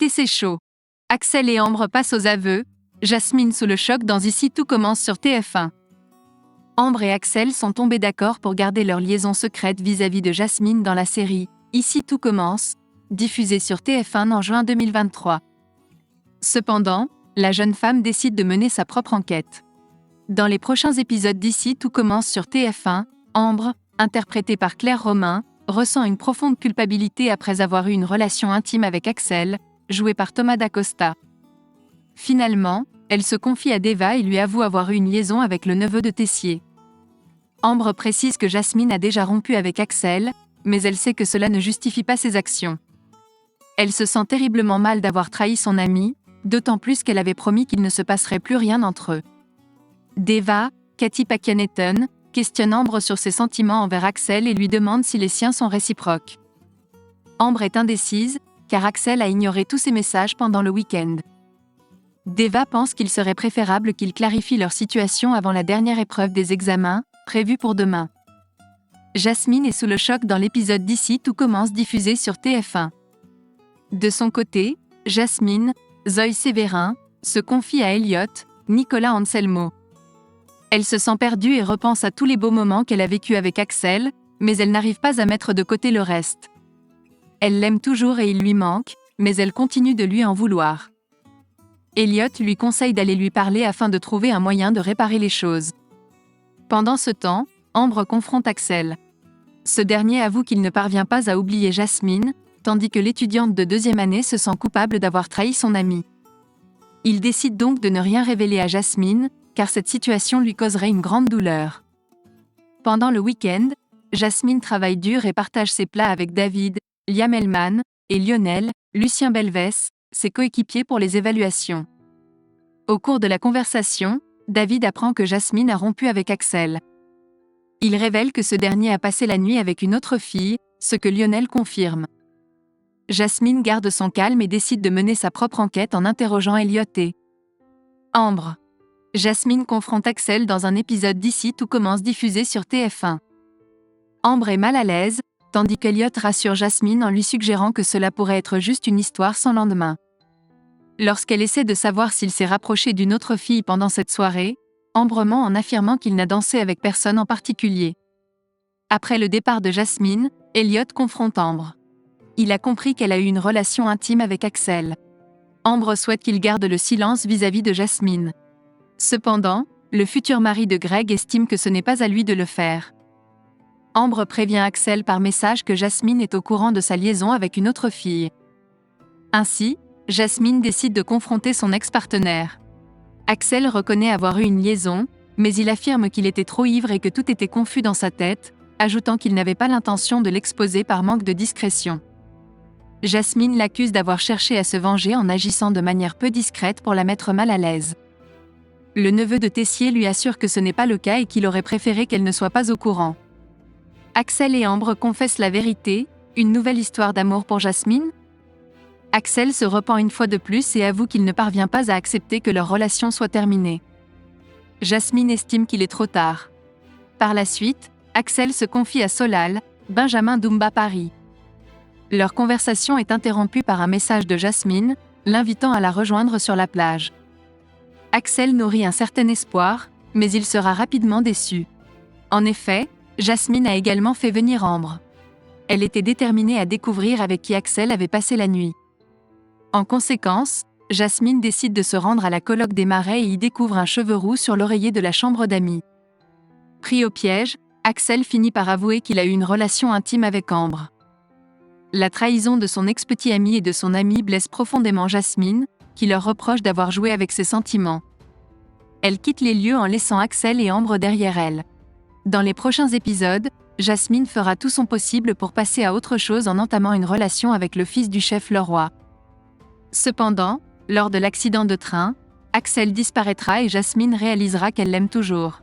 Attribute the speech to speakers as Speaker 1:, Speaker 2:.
Speaker 1: C'est chaud. Axel et Ambre passent aux aveux, Jasmine sous le choc dans Ici tout commence sur TF1. Ambre et Axel sont tombés d'accord pour garder leur liaison secrète vis-à-vis de Jasmine dans la série Ici tout commence, diffusée sur TF1 en juin 2023. Cependant, la jeune femme décide de mener sa propre enquête. Dans les prochains épisodes d'Ici tout commence sur TF1, Ambre, interprétée par Claire Romain, ressent une profonde culpabilité après avoir eu une relation intime avec Axel, joué par Thomas Dacosta. Finalement, elle se confie à Deva et lui avoue avoir eu une liaison avec le neveu de Tessier. Ambre précise que Jasmine a déjà rompu avec Axel, mais elle sait que cela ne justifie pas ses actions. Elle se sent terriblement mal d'avoir trahi son ami, d'autant plus qu'elle avait promis qu'il ne se passerait plus rien entre eux. Deva, Katy Pakianeton, questionne Ambre sur ses sentiments envers Axel et lui demande si les siens sont réciproques. Ambre est indécise, car Axel a ignoré tous ses messages pendant le week-end. Deva pense qu'il serait préférable qu'ils clarifient leur situation avant la dernière épreuve des examens, prévue pour demain. Jasmine est sous le choc dans l'épisode d'Ici tout commence diffusé sur TF1. De son côté, Jasmine, Zoe Sévérin, se confie à Elliot, Nicolas Anselmo. Elle se sent perdue et repense à tous les beaux moments qu'elle a vécus avec Axel, mais elle n'arrive pas à mettre de côté le reste. Elle l'aime toujours et il lui manque, mais elle continue de lui en vouloir. Elliot lui conseille d'aller lui parler afin de trouver un moyen de réparer les choses. Pendant ce temps, Ambre confronte Axel. Ce dernier avoue qu'il ne parvient pas à oublier Jasmine, tandis que l'étudiante de deuxième année se sent coupable d'avoir trahi son amie. Il décide donc de ne rien révéler à Jasmine, car cette situation lui causerait une grande douleur. Pendant le week-end, Jasmine travaille dur et partage ses plats avec David, Liam Hellman, et Lionel, Lucien Belvès, ses coéquipiers pour les évaluations. Au cours de la conversation, David apprend que Jasmine a rompu avec Axel. Il révèle que ce dernier a passé la nuit avec une autre fille, ce que Lionel confirme. Jasmine garde son calme et décide de mener sa propre enquête en interrogeant Elliot et Ambre. Jasmine confronte Axel dans un épisode d'Ici tout commence diffusé sur TF1. Ambre est mal à l'aise, tandis qu'Elliot rassure Jasmine en lui suggérant que cela pourrait être juste une histoire sans lendemain. Lorsqu'elle essaie de savoir s'il s'est rapproché d'une autre fille pendant cette soirée, Ambre ment en affirmant qu'il n'a dansé avec personne en particulier. Après le départ de Jasmine, Elliot confronte Ambre. Il a compris qu'elle a eu une relation intime avec Axel. Ambre souhaite qu'il garde le silence vis-à-vis de Jasmine. Cependant, le futur mari de Greg estime que ce n'est pas à lui de le faire. Ambre prévient Axel par message que Jasmine est au courant de sa liaison avec une autre fille. Ainsi, Jasmine décide de confronter son ex-partenaire. Axel reconnaît avoir eu une liaison, mais il affirme qu'il était trop ivre et que tout était confus dans sa tête, ajoutant qu'il n'avait pas l'intention de l'exposer par manque de discrétion. Jasmine l'accuse d'avoir cherché à se venger en agissant de manière peu discrète pour la mettre mal à l'aise. Le neveu de Tessier lui assure que ce n'est pas le cas et qu'il aurait préféré qu'elle ne soit pas au courant. Axel et Ambre confessent la vérité, une nouvelle histoire d'amour pour Jasmine ? Axel se repent une fois de plus et avoue qu'il ne parvient pas à accepter que leur relation soit terminée. Jasmine estime qu'il est trop tard. Par la suite, Axel se confie à Solal, Benjamin Dumba Paris. Leur conversation est interrompue par un message de Jasmine, l'invitant à la rejoindre sur la plage. Axel nourrit un certain espoir, mais il sera rapidement déçu. En effet, Jasmine a également fait venir Ambre. Elle était déterminée à découvrir avec qui Axel avait passé la nuit. En conséquence, Jasmine décide de se rendre à la colloque des Marais et y découvre un cheveu roux sur l'oreiller de la chambre d'amis. Pris au piège, Axel finit par avouer qu'il a eu une relation intime avec Ambre. La trahison de son ex-petit ami et de son ami blesse profondément Jasmine, qui leur reproche d'avoir joué avec ses sentiments. Elle quitte les lieux en laissant Axel et Ambre derrière elle. Dans les prochains épisodes, Jasmine fera tout son possible pour passer à autre chose en entamant une relation avec le fils du chef Leroy. Cependant, lors de l'accident de train, Axel disparaîtra et Jasmine réalisera qu'elle l'aime toujours.